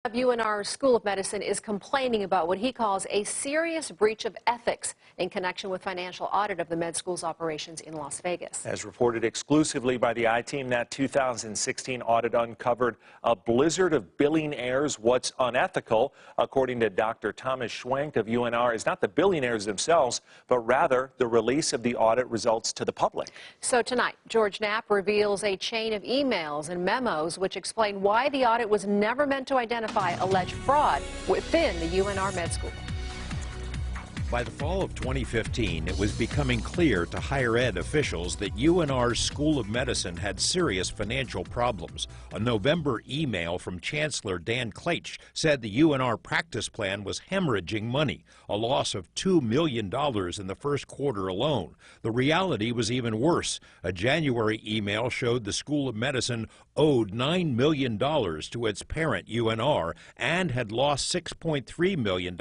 UNR School of Medicine is complaining about what he calls a serious breach of ethics in connection with financial audit of the med school's operations in Las Vegas. As reported exclusively by the I-Team, that 2016 audit uncovered a blizzard of billing errors. What's unethical, according to Dr. Thomas Schwenk of UNR, is not the billing errors themselves, but rather the release of the audit results to the public. So tonight, George Knapp reveals a chain of emails and memos which explain why the audit was never meant to identify alleged fraud within the UNR Med School. By the fall of 2015, it was becoming clear to higher ed officials that UNR's School of Medicine had serious financial problems. A November email from Chancellor Dan Kleitsch said the UNR practice plan was hemorrhaging money, a loss of $2 million in the first quarter alone. The reality was even worse. A January email showed the School of Medicine owed $9 million to its parent UNR and had lost $6.3 million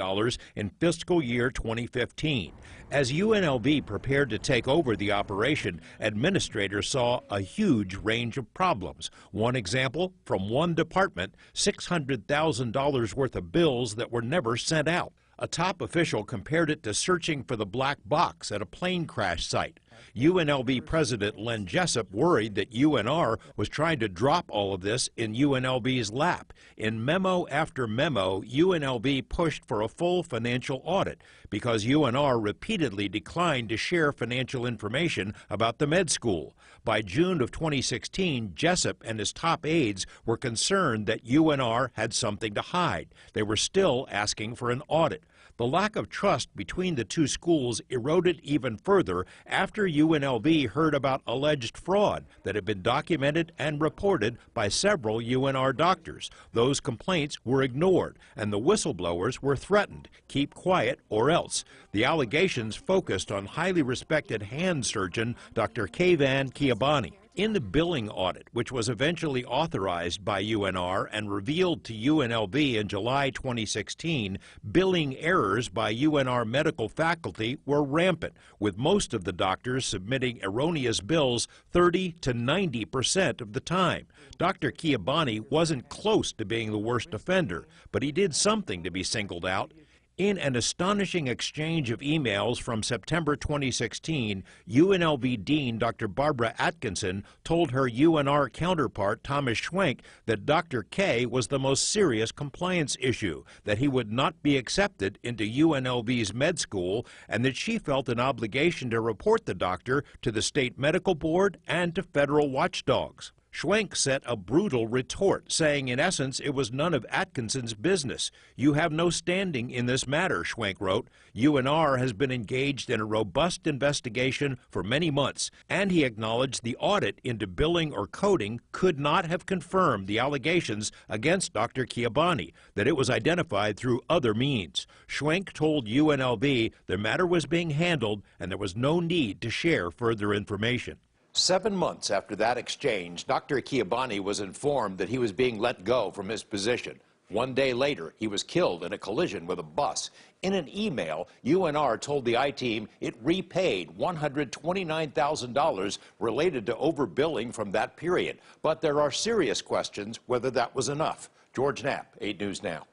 in fiscal year 2015. As UNLV prepared to take over the operation, administrators saw a huge range of problems. One example, from one department, $600,000 worth of bills that were never sent out. A top official compared it to searching for the black box at a plane crash site. UNLV President Len Jessup worried that UNR was trying to drop all of this in UNLV's lap. In memo after memo, UNLV pushed for a full financial audit because UNR repeatedly declined to share financial information about the med school. By June of 2016, Jessup and his top aides were concerned that UNR had something to hide. They were still asking for an audit. The lack of trust between the two schools eroded even further after UNLV heard about alleged fraud that had been documented and reported by several UNR doctors. Those complaints were ignored, and the whistleblowers were threatened. Keep quiet or else. The allegations focused on highly respected hand surgeon Dr. Kevan Kiabani. In the billing audit, which was eventually authorized by UNR and revealed to UNLV in July 2016, billing errors by UNR medical faculty were rampant, with most of the doctors submitting erroneous bills 30 to 90% of the time. Dr. Kiabani wasn't close to being the worst offender, but he did something to be singled out. In an astonishing exchange of emails from September 2016, UNLV Dean Dr. Barbara Atkinson told her UNR counterpart Thomas Schwenk that Dr. K was the most serious compliance issue, that he would not be accepted into UNLV's med school, and that she felt an obligation to report the doctor to the state medical board and to federal watchdogs. Schwenk set a brutal retort, saying in essence it was none of Atkinson's business. "You have no standing in this matter," Schwenk wrote. UNR has been engaged in a robust investigation for many months, and he acknowledged the audit into billing or coding could not have confirmed the allegations against Dr. Kiabani, that it was identified through other means. Schwenk told UNLV the matter was being handled and there was no need to share further information. 7 months after that exchange, Dr. Kiabani was informed that he was being let go from his position. 1 day later, he was killed in a collision with a bus. In an email, UNR told the I-Team it repaid $129,000 related to overbilling from that period. But there are serious questions whether that was enough. George Knapp, 8 News Now.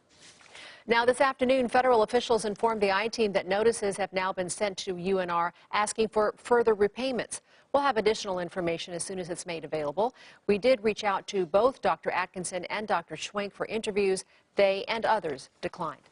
Now this afternoon, federal officials informed the I-Team that notices have now been sent to UNR asking for further repayments. We'll have additional information as soon as it's made available. We did reach out to both Dr. Atkinson and Dr. Schwenk for interviews. They and others declined.